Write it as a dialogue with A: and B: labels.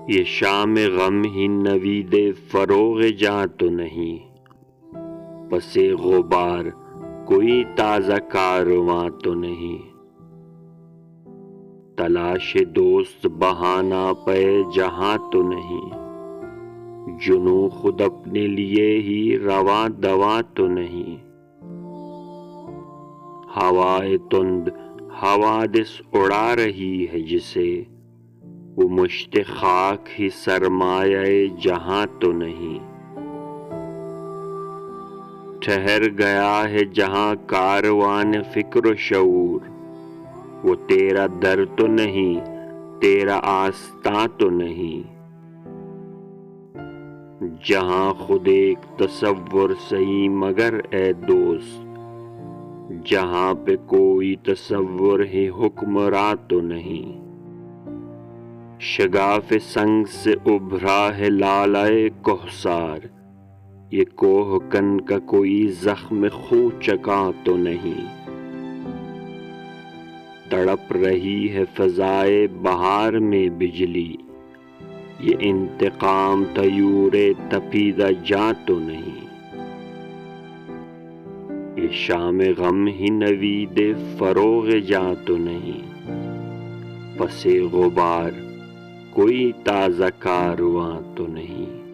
A: یہ شام غم ہی نوید فروغ جاں تو نہیں، پس غبار کوئی تازہ کارواں تو نہیں۔ تلاش دوست بہانہ پہ جہاں تو نہیں، جنوں خود اپنے لیے ہی رواں دواں تو نہیں۔ ہوائے تند حوادث اڑا رہی ہے جسے، وہ مشت خاک ہی سرمایہ جہاں تو نہیں۔ ٹھہر گیا ہے جہاں کاروان فکر و شعور، وہ تیرا در تو نہیں، تیرا آستاں تو نہیں۔ جہاں خود ایک تصور سہی مگر اے دوست، جہاں پہ کوئی تصور ہی حکمراں تو نہیں۔ شگاف سنگ سے ابھرا ہے لالۂ کوہسار، یہ کوہ کن کا کوئی زخم خوں چکاں تو نہیں۔ تڑپ رہی ہے فضائے بہار میں بجلی، یہ انتقام طیور تپیدہ جاں تو نہیں۔ یہ شام غم ہی نوید فروغ جاں تو نہیں، پس غبار کوئی تازہ کارواں تو نہیں۔